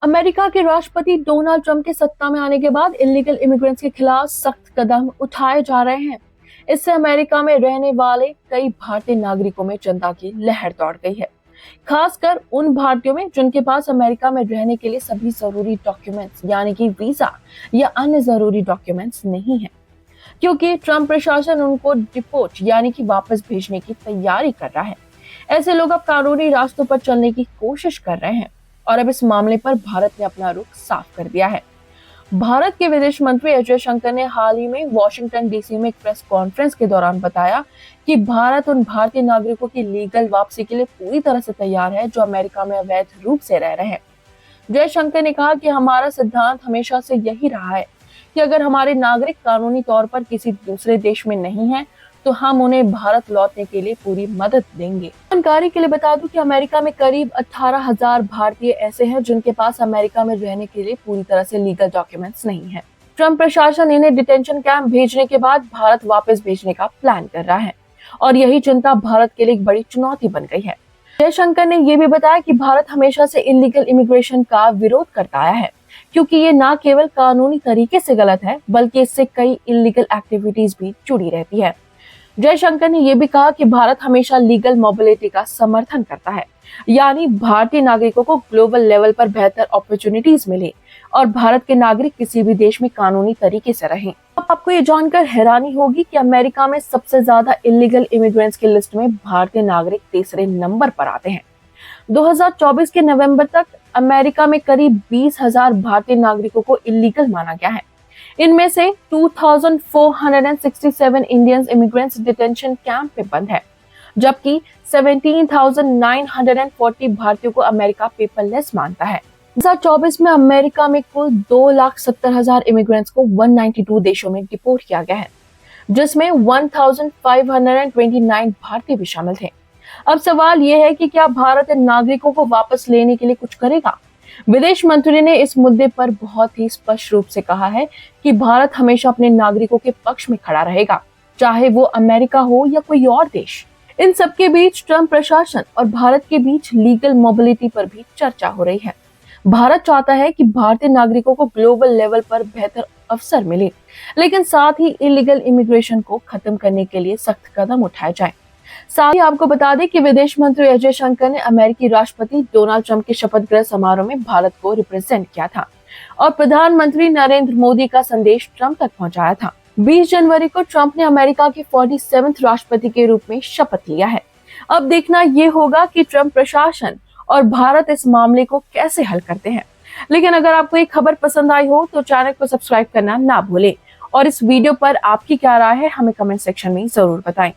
America के राष्ट्रपति Donald Trump के सत्ता में आने के बाद इलीगल इमिग्रेंट्स के खिलाफ सख्त कदम उठाए जा रहे हैं। इससे अमेरिका में रहने वाले कई भारतीय नागरिकों में चिंता की लहर दौड़ गई है, खासकर उन भारतीयों में जिनके पास अमेरिका में रहने के लिए सभी जरूरी डॉक्यूमेंट्स यानी कि वीजा या अन्य जरूरी डॉक्यूमेंट्स नहीं है, क्योंकि ट्रंप प्रशासन उनको डिपोर्ट यानी कि वापस भेजने की तैयारी कर रहा है। ऐसे लोग अब कानूनी रास्तों पर चलने की कोशिश कर रहे हैं और अब इस मामले पर भारत ने अपना रुख साफ कर दिया है। भारत के विदेश मंत्री एस जयशंकर ने हाल ही में वॉशिंगटन डीसी में एक प्रेस कॉन्फ्रेंस के दौरान बताया कि भारत उन भारतीय नागरिकों की लीगल वापसी के लिए पूरी तरह से तैयार है जो अमेरिका में अवैध रूप से रह रहे हैं। जयशंकर ने कहा कि हमारा सिद्धांत हमेशा से यही रहा है कि अगर हमारे नागरिक कानूनी तौर पर किसी दूसरे देश में नहीं है तो हम उन्हें भारत लौटने के लिए पूरी मदद देंगे। जानकारी के लिए बता दूं कि अमेरिका में करीब 18,000 भारतीय ऐसे हैं जिनके पास अमेरिका में रहने के लिए पूरी तरह से लीगल डॉक्यूमेंट्स नहीं है। ट्रंप प्रशासन इन्हें डिटेंशन कैंप भेजने के बाद भारत वापस भेजने का प्लान कर रहा है और यही चिंता भारत के लिए एक बड़ी चुनौती बन गई है। जयशंकर ने यह भी बताया कि भारत हमेशा से इलीगल इमिग्रेशन का विरोध करता आया है, क्योंकि ये न केवल कानूनी तरीके से गलत है बल्कि इससे कई इलीगल एक्टिविटीज भी जुड़ी रहती है। जयशंकर ने यह भी कहा कि भारत हमेशा लीगल मोबिलिटी का समर्थन करता है, यानी भारतीय नागरिकों को ग्लोबल लेवल पर बेहतर अपॉर्चुनिटीज मिले और भारत के नागरिक किसी भी देश में कानूनी तरीके से रहें। अब आपको ये जानकर हैरानी होगी कि अमेरिका में सबसे ज्यादा इलीगल इमिग्रेंट्स की लिस्ट में भारतीय नागरिक तीसरे नंबर पर आते हैं। 2024 के नवंबर तक अमेरिका में करीब 20,000 भारतीय नागरिकों को इलीगल माना गया है। इनमें से 2,467 इंडियन इमिग्रेंट्स डिटेंशन कैंप में बंद है, जबकि 17,940 भारतीयों को अमेरिका पेपरलेस मानता है। 2024 में अमेरिका में कुल 2,70,000 इमिग्रेंट्स को 192 देशों में डिपोर्ट किया गया है, जिसमें 1,529 भारतीय भी शामिल थे। अब सवाल यह है कि क्या भारत इन नागरिकों को वापस लेने के लिए कुछ करेगा? विदेश मंत्री ने इस मुद्दे पर बहुत ही स्पष्ट रूप से कहा है कि भारत हमेशा अपने नागरिकों के पक्ष में खड़ा रहेगा, चाहे वो अमेरिका हो या कोई और देश। इन सब के बीच ट्रंप प्रशासन और भारत के बीच लीगल मोबिलिटी पर भी चर्चा हो रही है। भारत चाहता है कि भारतीय नागरिकों को ग्लोबल लेवल पर बेहतर अवसर मिले, लेकिन साथ ही इलीगल इमिग्रेशन को खत्म करने के लिए सख्त कदम उठाए जाएं। साथ ही आपको बता दें कि विदेश मंत्री एस जयशंकर ने अमेरिकी राष्ट्रपति डोनाल्ड ट्रंप के शपथ ग्रहण समारोह में भारत को रिप्रेजेंट किया था और प्रधानमंत्री नरेंद्र मोदी का संदेश ट्रंप तक पहुंचाया था। 20 जनवरी को ट्रंप ने अमेरिका के 47वें राष्ट्रपति के रूप में शपथ लिया है। अब देखना ये होगा कि ट्रंप प्रशासन और भारत इस मामले को कैसे हल करते हैं। लेकिन अगर आपको ये खबर पसंद आई हो तो चैनल को सब्सक्राइब करना ना भूलें और इस वीडियो पर आपकी क्या राय है हमें कमेंट सेक्शन में जरूर बताएं।